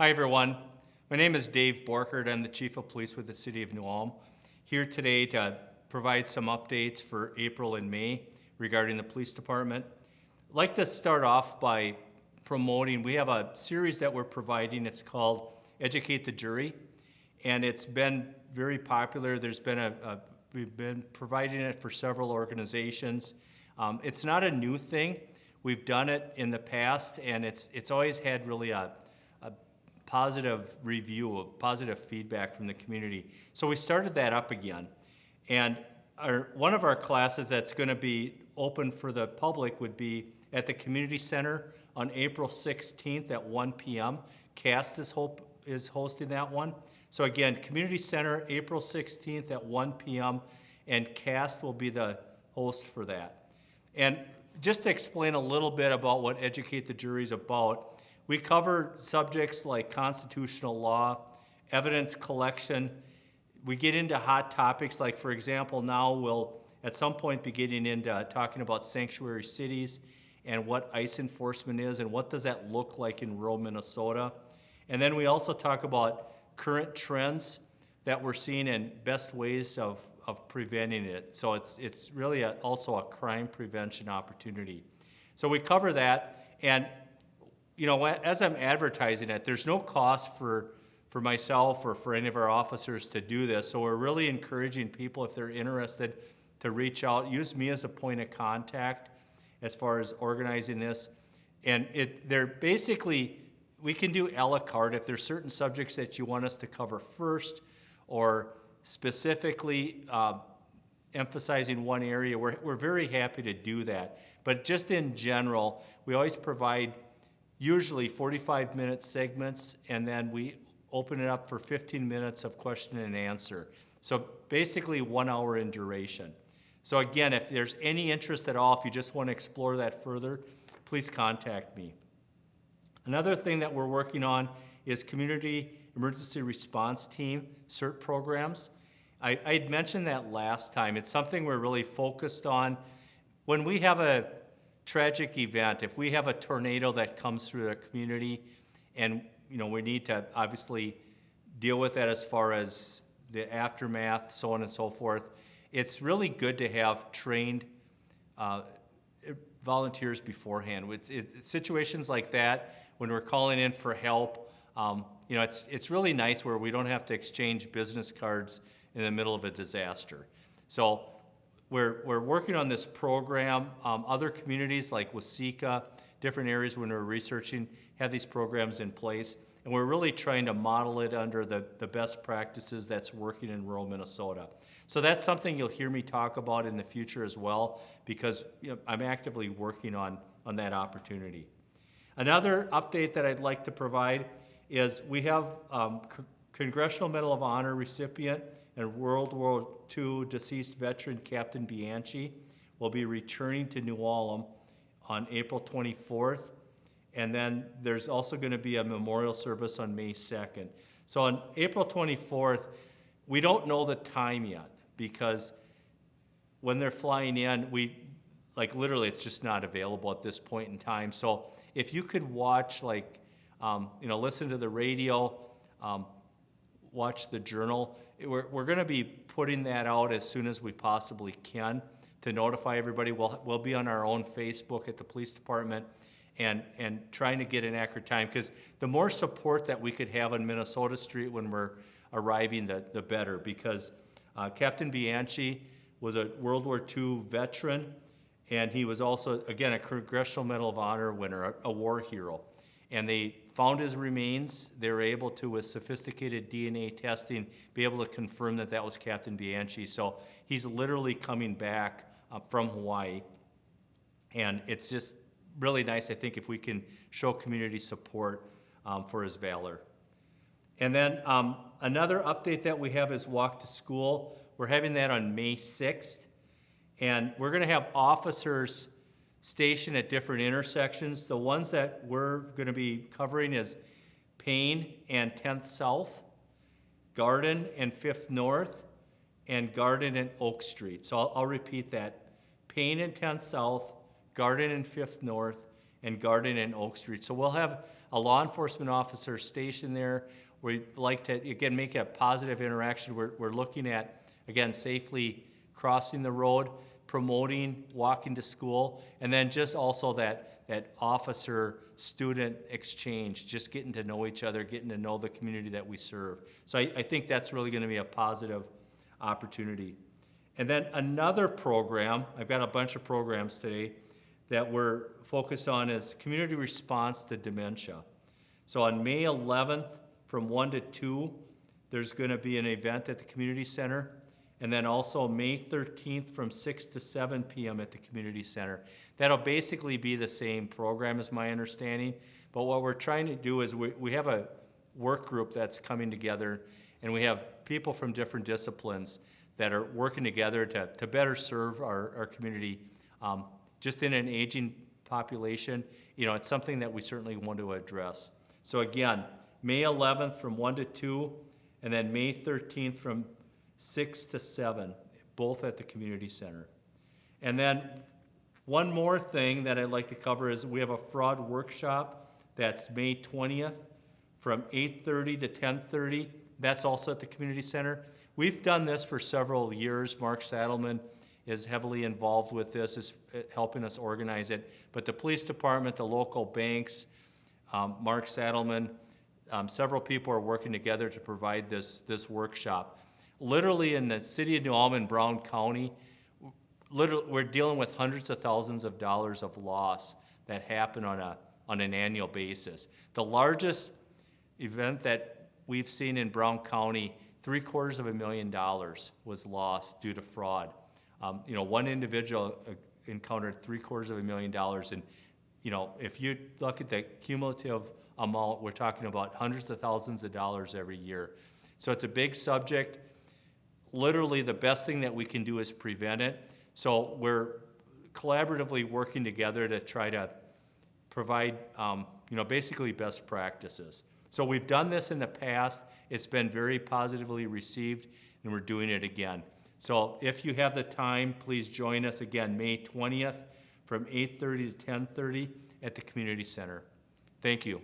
Hi, everyone. My name is Dave Borkert. I'm the Chief of Police with the City of New Ulm. Here today to provide some updates for April and May regarding the police department. I'd like to start off by promoting, we have a series that we're providing. It's called Educate the Jury, and it's been very popular. We've been providing it for several organizations. It's not a new thing. We've done it in the past, and it's always had really a positive review, of positive feedback from the community. So we started that up again. And one of our classes that's going to be open for the public would be at the community center on April 16th at 1 p.m. CAST is hosting that one. So again, community center, April 16th at 1 p.m. and CAST will be the host for that. And just to explain a little bit about what Educate the Jury is about, we cover subjects like constitutional law, evidence collection. We get into hot topics like, for example, now we'll at some point be getting into talking about sanctuary cities and what ICE enforcement is and what does that look like in rural Minnesota. And then we also talk about current trends that we're seeing and best ways of preventing it. So it's really also a crime prevention opportunity. So we cover that, and you know, as I'm advertising it, there's no cost for myself or for any of our officers to do this. So we're really encouraging people, if they're interested, to reach out, use me as a point of contact as far as organizing this. And they're basically, we can do a la carte if there's certain subjects that you want us to cover first, or specifically emphasizing one area. We're very happy to do that. But just in general, we always provide usually 45-minute segments, and then we open it up for 15 minutes of question and answer. So basically 1 hour in duration. So again, if there's any interest at all, if you just want to explore that further, please contact me. Another thing that we're working on is Community Emergency Response Team CERT programs. I had mentioned that last time. It's something we're really focused on. When we have a tragic event, if we have a tornado that comes through the community, and you know we need to obviously deal with that as far as the aftermath, so on and so forth, it's really good to have trained volunteers beforehand. It's situations like that, when we're calling in for help, you know, it's really nice where we don't have to exchange business cards in the middle of a disaster. So we're working on this program. Other communities like Waseca, different areas when we're researching, have these programs in place. And we're really trying to model it under the best practices that's working in rural Minnesota. So that's something you'll hear me talk about in the future as well, because you know, I'm actively working on that opportunity. Another update that I'd like to provide is we have Congressional Medal of Honor recipient and World War II deceased veteran Captain Bianchi will be returning to New Ulm on April 24th. And then there's also going to be a memorial service on May 2nd. So on April 24th, we don't know the time yet, because when they're flying in, literally it's just not available at this point in time. So if you could watch, listen to the radio, watch the journal, we're going to be putting that out as soon as we possibly can to notify everybody. We'll be on our own Facebook at the police department and trying to get an accurate time, because the more support that we could have on Minnesota Street when we're arriving, the better, because Captain Bianchi was a World War II veteran, and he was also, again, a Congressional Medal of Honor winner, a war hero. And they found his remains. They were able to, with sophisticated DNA testing, be able to confirm that that was Captain Bianchi. So he's literally coming back from Hawaii. And it's just really nice, I think, if we can show community support for his valor. And then another update that we have is Walk to School. We're having that on May 6th. And we're going to have officers stationed at different intersections. The ones that we're going to be covering is Payne and 10th South, Garden and 5th North, and Garden and Oak Street. So I'll repeat that. Payne and 10th South, Garden and 5th North, and Garden and Oak Street. So we'll have a law enforcement officer stationed there. We'd like to, again, make a positive interaction. We're looking at, again, safely crossing the road, promoting walking to school, and then just also that officer-student exchange, just getting to know each other, getting to know the community that we serve. So I think that's really going to be a positive opportunity. And then another program, I've got a bunch of programs today that we're focused on, is community response to dementia. So on May 11th from 1 to 2, there's going to be an event at the community center. And then also May 13th from 6 to 7 p.m. at the community center. That'll basically be the same program, is my understanding. But what we're trying to do is we have a work group that's coming together, and we have people from different disciplines that are working together to better serve our community. Just in an aging population, it's something that we certainly want to address. So again, May 11th from 1 to 2, and then May 13th from 6 to 7, both at the community center. And then one more thing that I'd like to cover is we have a fraud workshop that's May 20th from 8:30 to 10:30. That's also at the community center. We've done this for several years. Mark Saddleman is heavily involved with this, is helping us organize it. But the police department, the local banks, Mark Saddleman, several people are working together to provide this workshop. Literally in the city of New Ulm, Brown County, we're dealing with hundreds of thousands of dollars of loss that happen on an annual basis. The largest event that we've seen in Brown County, $750,000 was lost due to fraud. One individual encountered $750,000, and if you look at the cumulative amount, we're talking about hundreds of thousands of dollars every year. So it's a big subject. Literally, the best thing that we can do is prevent it. So we're collaboratively working together to try to provide, basically best practices. So we've done this in the past. It's been very positively received, and we're doing it again. So if you have the time, please join us again, May 20th from 8:30 to 10:30 at the community center. Thank you.